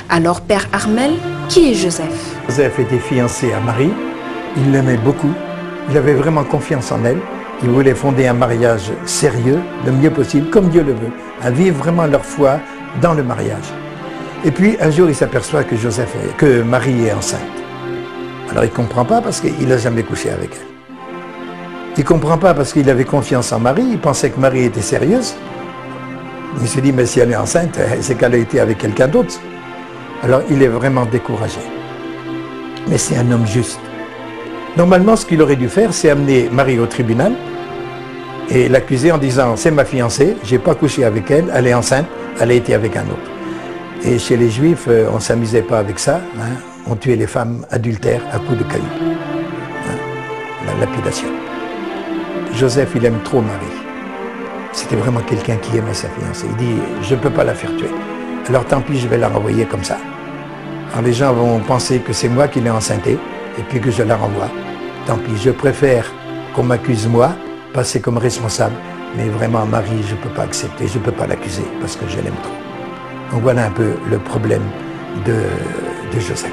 Alors, Père Armel, qui est Joseph? Joseph était fiancé à Marie, il l'aimait beaucoup, il avait vraiment confiance en elle, il voulait fonder un mariage sérieux, le mieux possible, comme Dieu le veut, à vivre vraiment leur foi dans le mariage. Et puis un jour il s'aperçoit que Marie est enceinte. Alors il ne comprend pas parce qu'il n'a jamais couché avec elle. Il ne comprend pas parce qu'il avait confiance en Marie, il pensait que Marie était sérieuse. Il se dit, mais si elle est enceinte, c'est qu'elle a été avec quelqu'un d'autre. Alors il est vraiment découragé. Mais c'est un homme juste. Normalement, ce qu'il aurait dû faire, c'est amener Marie au tribunal et l'accuser en disant, c'est ma fiancée, je n'ai pas couché avec elle, elle est enceinte, elle a été avec un autre. Et chez les Juifs, on ne s'amusait pas avec ça, hein. On tuait les femmes adultères à coups de cailloux. Hein. La lapidation. Joseph, il aime trop Marie. C'était vraiment quelqu'un qui aimait sa fiancée. Il dit, je ne peux pas la faire tuer. Alors tant pis, je vais la renvoyer comme ça. Alors les gens vont penser que c'est moi qui l'ai enceintée et puis que je la renvoie. Tant pis, je préfère qu'on m'accuse moi, passer comme responsable. Mais vraiment, Marie, je ne peux pas accepter, je ne peux pas l'accuser parce que je l'aime trop. Donc voilà un peu le problème de Joseph.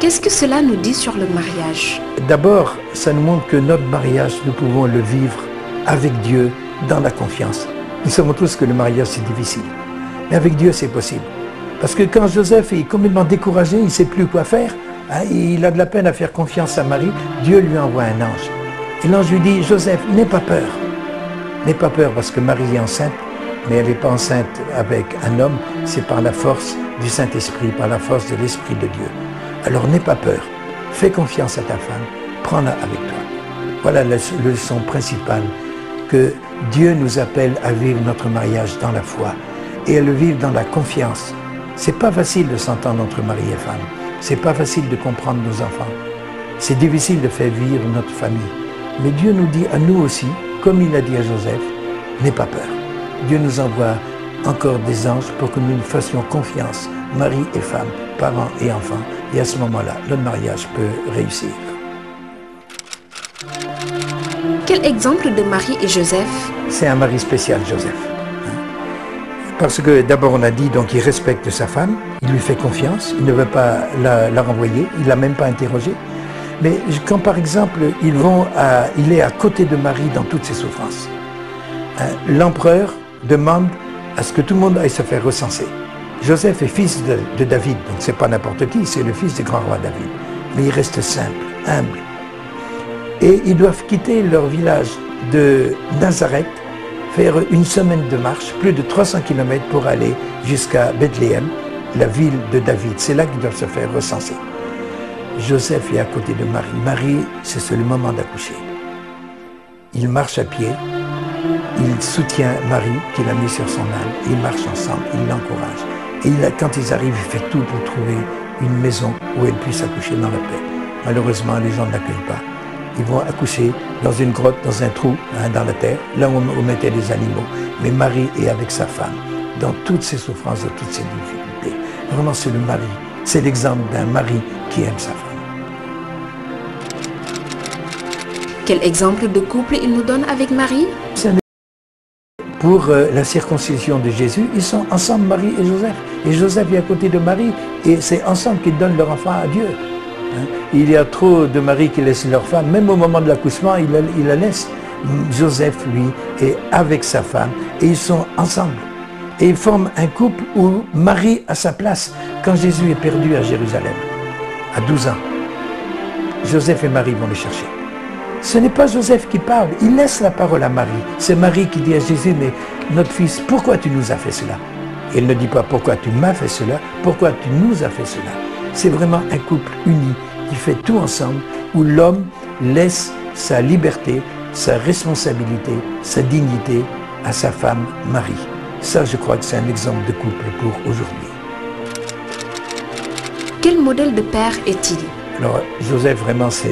Qu'est-ce que cela nous dit sur le mariage? D'abord, ça nous montre que notre mariage, nous pouvons le vivre avec Dieu, dans la confiance. Nous savons tous que le mariage, c'est difficile. Mais avec Dieu, c'est possible. Parce que quand Joseph est complètement découragé, il ne sait plus quoi faire, hein, il a de la peine à faire confiance à Marie, Dieu lui envoie un ange. Et l'ange lui dit, Joseph, n'aie pas peur. N'aie pas peur parce que Marie est enceinte, mais elle n'est pas enceinte avec un homme, c'est par la force du Saint-Esprit, par la force de l'Esprit de Dieu. Alors n'aie pas peur, fais confiance à ta femme, prends-la avec toi. Voilà la leçon principale, que Dieu nous appelle à vivre notre mariage dans la foi et à le vivre dans la confiance. C'est pas facile de s'entendre entre mari et femme, c'est pas facile de comprendre nos enfants, c'est difficile de faire vivre notre famille. Mais Dieu nous dit à nous aussi, comme il a dit à Joseph, n'aie pas peur. Dieu nous envoie encore des anges pour que nous nous fassions confiance, mari et femme, parents et enfants. Et à ce moment-là, le mariage peut réussir. Quel exemple de Marie et Joseph? C'est un mari spécial, Joseph. Parce que d'abord on a dit, donc il respecte sa femme, il lui fait confiance, il ne veut pas la renvoyer, il ne l'a même pas interrogée. Mais quand par exemple, il est à côté de Marie dans toutes ses souffrances, l'empereur demande à ce que tout le monde aille se faire recenser. Joseph est fils de David, donc c'est pas n'importe qui, c'est le fils du grand roi David. Mais il reste simple, humble. Et ils doivent quitter leur village de Nazareth, faire une semaine de marche, plus de 300 km pour aller jusqu'à Bethléem, la ville de David. C'est là qu'ils doivent se faire recenser. Joseph est à côté de Marie. Marie, c'est le moment d'accoucher. Il marche à pied, il soutient Marie qu'il a mis sur son âne, ils marchent ensemble, il l'encourage. Et quand ils arrivent, il fait tout pour trouver une maison où elle puisse accoucher dans la paix. Malheureusement, les gens ne l'accueillent pas. Ils vont accoucher dans une grotte, dans un trou, hein, dans la terre, là où on mettait les animaux. Mais Marie est avec sa femme, dans toutes ses souffrances, dans toutes ses difficultés. Vraiment, c'est le mari. C'est l'exemple d'un mari qui aime sa femme. Quel exemple de couple il nous donne avec Marie? Pour la circoncision de Jésus, ils sont ensemble, Marie et Joseph. Et Joseph est à côté de Marie, et c'est ensemble qu'ils donnent leur enfant à Dieu. Il y a trop de maris qui laissent leur femme, même au moment de l'accouchement, ils la laissent. Joseph, lui, est avec sa femme, et ils sont ensemble. Et ils forment un couple où Marie a sa place. Quand Jésus est perdu à Jérusalem, à 12 ans, Joseph et Marie vont le chercher. Ce n'est pas Joseph qui parle, il laisse la parole à Marie. C'est Marie qui dit à Jésus, mais notre fils, pourquoi tu nous as fait cela? Et elle ne dit pas pourquoi tu m'as fait cela, pourquoi tu nous as fait cela. C'est vraiment un couple uni qui fait tout ensemble, où l'homme laisse sa liberté, sa responsabilité, sa dignité à sa femme Marie. Ça, je crois que c'est un exemple de couple pour aujourd'hui. Quel modèle de père est-il? Alors, Joseph, vraiment, c'est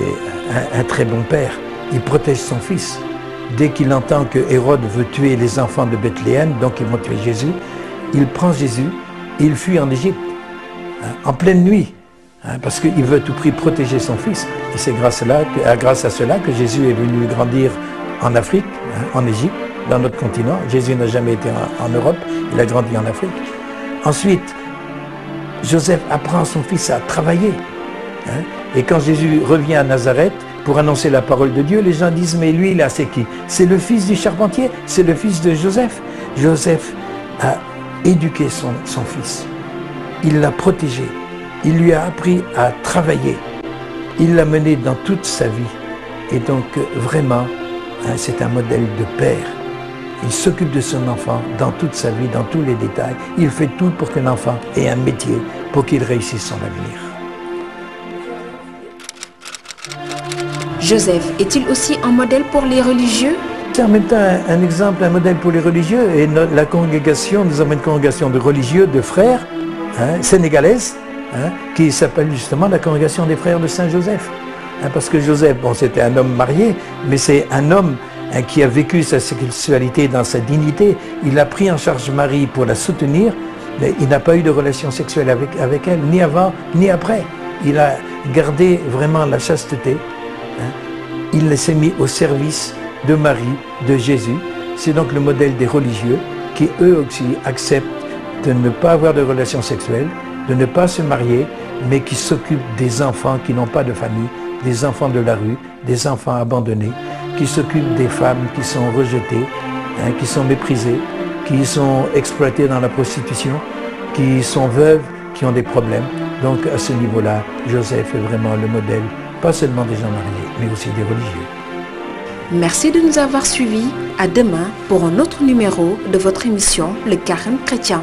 un très bon père. Il protège son fils. Dès qu'il entend que Hérode veut tuer les enfants de Bethléem, donc ils vont tuer Jésus, il prend Jésus et il fuit en Égypte, en pleine nuit, parce qu'il veut à tout prix protéger son fils. Et c'est grâce à cela que Jésus est venu grandir en Afrique, en Égypte, dans notre continent. Jésus n'a jamais été en Europe, il a grandi en Afrique. Ensuite, Joseph apprend à son fils à travailler. Hein? Et quand Jésus revient à Nazareth pour annoncer la parole de Dieu, les gens disent, mais lui, là, c'est qui? C'est le fils du charpentier, c'est le fils de Joseph. Joseph a éduqué son fils. Il l'a protégé. Il lui a appris à travailler. Il l'a mené dans toute sa vie. Et donc, vraiment, hein, c'est un modèle de père. Il s'occupe de son enfant dans toute sa vie, dans tous les détails. Il fait tout pour que l'enfant ait un métier, pour qu'il réussisse son avenir. Joseph est-il aussi un modèle pour les religieux? C'est en même temps un exemple, un modèle pour les religieux. Et la congrégation, nous avons une congrégation de religieux, de frères, hein, sénégalaise, hein, qui s'appelle justement la congrégation des frères de Saint-Joseph. Hein, parce que Joseph, bon, c'était un homme marié, mais c'est un homme qui a vécu sa sexualité dans sa dignité. Il a pris en charge Marie pour la soutenir, mais il n'a pas eu de relation sexuelle avec elle, ni avant, ni après. Il a gardé vraiment la chasteté. Hein. Il s'est mis au service de Marie, de Jésus. C'est donc le modèle des religieux qui, eux aussi, acceptent de ne pas avoir de relation sexuelle, de ne pas se marier, mais qui s'occupent des enfants qui n'ont pas de famille, des enfants de la rue, des enfants abandonnés, qui s'occupent des femmes qui sont rejetées, hein, qui sont méprisées, qui sont exploitées dans la prostitution, qui sont veuves, qui ont des problèmes. Donc à ce niveau-là, Joseph est vraiment le modèle, pas seulement des gens mariés, mais aussi des religieux. Merci de nous avoir suivis. À demain pour un autre numéro de votre émission Le Carême chrétien.